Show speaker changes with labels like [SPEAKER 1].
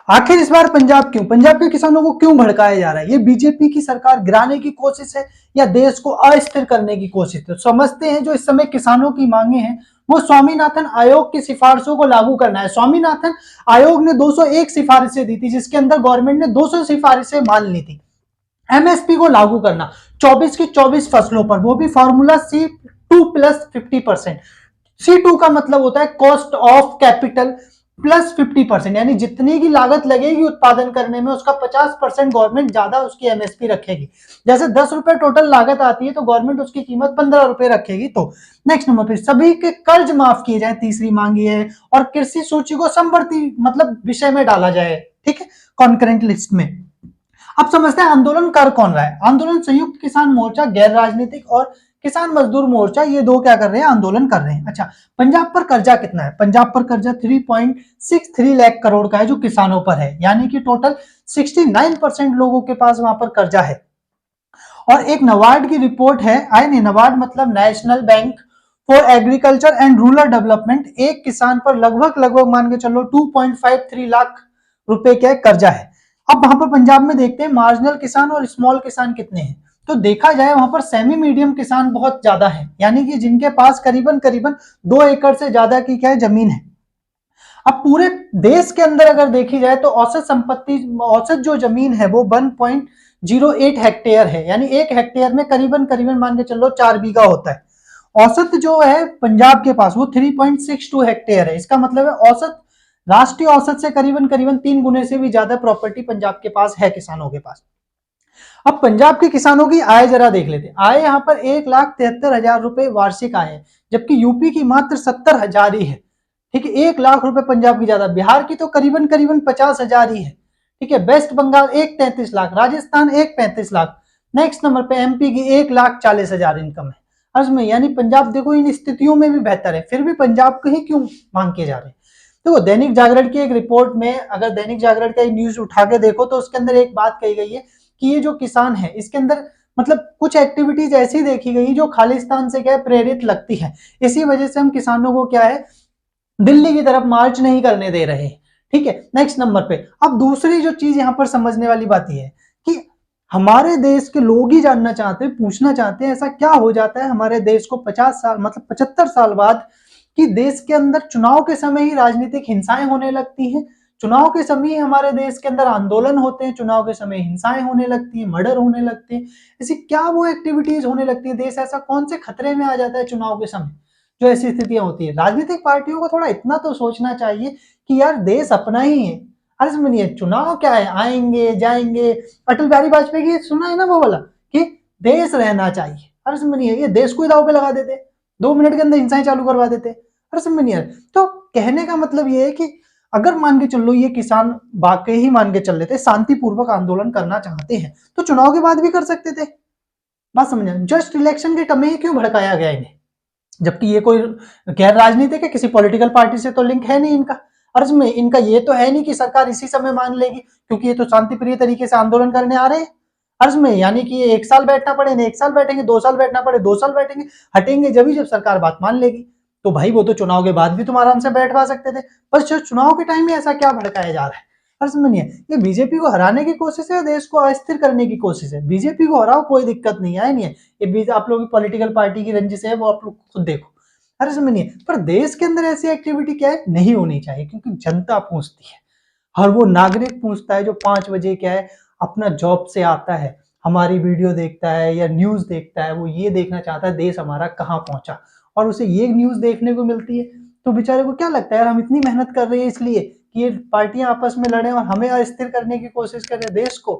[SPEAKER 1] आखिर इस बार पंजाब के किसानों को क्यों भड़काया जा रहा है? ये बीजेपी की सरकार गिराने की कोशिश है या देश को अस्थिर करने की कोशिश है? समझते हैं जो इस समय किसानों की मांगे हैं वो स्वामीनाथन आयोग की सिफारिशों को लागू करना है। स्वामीनाथन आयोग ने 201 सिफारिशें दी थी, जिसके अंदर गवर्नमेंट ने 200 सिफारिशें मान ली थी। एमएसपी को लागू करना 24 की 24 फसलों पर, वो भी फॉर्मूला C2 प्लस 50%। C2 का मतलब होता है कॉस्ट ऑफ कैपिटल प्लस 50%, यानी जितनी की लागत लगेगी उत्पादन करने में उसका 50% गवर्नमेंट ज्यादा उसकी एमएसपी रखेगी। जैसे 10 रुपए टोटल लागत आती है तो गवर्नमेंट उसकी कीमत 15 रुपए रखेगी। तो नेक्स्ट नंबर पे सभी के कर्ज माफ किए जाए, तीसरी मांग ये है। और कृषि सूची को समवर्ती मतलब विषय में डाला जाए, ठीक है, कॉन्करेंट लिस्ट में। अब समझते हैं आंदोलन कर कौन रहा है। आंदोलन संयुक्त किसान मोर्चा, गैर राजनीतिक और किसान मजदूर मोर्चा, ये दो क्या कर रहे हैं? आंदोलन कर रहे हैं। अच्छा, पंजाब पर कर्जा कितना है? पंजाब पर कर्जा 3.63 लाख करोड़ का है जो किसानों पर है, यानी कि टोटल 69% लोगों के पास वहां पर कर्जा है। और एक नबार्ड की रिपोर्ट है, आई नहीं, नबार्ड मतलब national bank for agriculture and rural development, एक किसान पर लगभग मान के चलो 2.53 लाख रुपए का कर्जा है। अब वहां पर पंजाब में देखते हैं मार्जिनल किसान और स्मॉल किसान कितने हैं। तो देखा जाए वहां पर सेमी मीडियम किसान बहुत ज्यादा है, यानी कि जिनके पास करीबन 2 एकड़ से ज्यादा की क्या है? जमीन है। अब पूरे देश के अंदर अगर देखी जाए तो औसत जो जमीन है वो 1.08 हेक्टेयर है, यानी एक हेक्टेयर में करीबन मान के चलो 4 बीघा होता है। औसत जो है पंजाब के पास वो 3.62 हेक्टेयर है। इसका मतलब है औसत, राष्ट्रीय औसत से करीबन 3 गुने से भी ज्यादा प्रॉपर्टी पंजाब के पास है, किसानों के पास। अब पंजाब के किसानों की आय जरा देख लेते हैं। आय यहाँ पर 1,73,000 रुपए वार्षिक आय है, जबकि यूपी की मात्र 70,000 ही है। ठीक है, 1 लाख रुपए पंजाब की ज्यादा, बिहार की तो करीबन 50,000 ही है। ठीक है, West Bengal 1,33,00,000, Rajasthan 1,35,00,000। Next number पे एमपी की 1,40,000 इनकम है अर्ज में, यानी पंजाब देखो इन स्थितियों में भी बेहतर है, फिर भी पंजाब को ही क्यों मांग किए जा रहे हैं? देखो दैनिक जागरण की एक रिपोर्ट में, अगर दैनिक जागरण का न्यूज उठा के देखो तो उसके अंदर एक बात कही गई है कि ये जो किसान है इसके अंदर मतलब कुछ एक्टिविटीज ऐसी देखी गई जो खालिस्तान से क्या है? प्रेरित लगती है। इसी वजह से हम किसानों को क्या है? दिल्ली की तरफ मार्च नहीं करने दे रहे। ठीक है, नेक्स्ट नंबर पे अब दूसरी जो चीज यहां पर समझने वाली बात यह है कि हमारे देश के लोग ही जानना चाहते हैं, पूछना चाहते हैं ऐसा क्या हो जाता है हमारे देश को 50 साल मतलब 75 साल बाद कि देश के अंदर चुनाव के समय ही राजनीतिक हिंसाएं होने लगती हैं, चुनाव के समय ही हमारे देश के अंदर आंदोलन होते हैं, चुनाव के समय हिंसाएं होने लगती है, मर्डर होने लगते हैं। ऐसी क्या वो एक्टिविटीज होने लगती है? देश ऐसा कौन से खतरे में आ जाता है चुनाव के समय जो ऐसी स्थितियां होती है? राजनीतिक पार्टियों को थोड़ा इतना तो सोचना चाहिए कि यार देश अपना ही है। अरे सुनिए, चुनाव क्या है? आएंगे जाएंगे। अटल बिहारी वाजपेयी की सुना है ना वो वाला कि देश रहना चाहिए। अरे सुनिए, ये देश को ही दाव पे लगा देते, 2 मिनट के अंदर हिंसाएं चालू करवा देते। अरे सुनिए, तो कहने का मतलब ये है कि अगर मान के चल लो ये किसान वाकई ही मान के चल लेते, शांतिपूर्वक आंदोलन करना चाहते हैं तो चुनाव के बाद भी कर सकते थे। बात समझ, जस्ट इलेक्शन के टर्म में ही क्यों भड़काया गया इन्हें? जबकि ये कोई गैर राजनीतिक है, किसी पॉलिटिकल पार्टी से तो लिंक है नहीं इनका। अर्ज में इनका ये तो है नहीं कि सरकार इसी समय मान लेगी, क्योंकि ये तो शांतिप्रिय तरीके से आंदोलन करने आ रहे हैं। अर्ज में यानी कि 1 साल बैठना पड़े, 1 साल बैठेंगे, 2 साल बैठना पड़े, 2 साल बैठेंगे, हटेंगे जब सरकार बात मान लेगी। तो भाई वो तो चुनाव के बाद भी तुम आराम से बैठवा सकते थे, बस चुनाव के टाइम में ऐसा क्या भड़काया जा रहा है? समझिए, ये बीजेपी को हराने की कोशिश है, देश को अस्थिर करने की कोशिश है। बीजेपी को हराओ, कोई दिक्कत नहीं है, नहीं है ये आप लोगों की पॉलिटिकल पार्टी की रंजिश है, वो आप लोग खुद देखो। अरे समझिए, पर देश के अंदर ऐसी एक्टिविटी क्या है? नहीं होनी चाहिए, क्योंकि जनता पूछती है, हर वो नागरिक पूछता है जो 5 बजे क्या है अपना जॉब से आता है, हमारी वीडियो देखता है या न्यूज देखता है, वो ये देखना चाहता है देश हमारा कहाँ पहुंचा, और उसे ये न्यूज देखने को मिलती है तो बेचारे को क्या लगता है यार हम इतनी मेहनत कर रहे हैं इसलिए कि ये पार्टियां आपस में लड़े और हमें अस्थिर करने की कोशिश कर रहे हैं देश को।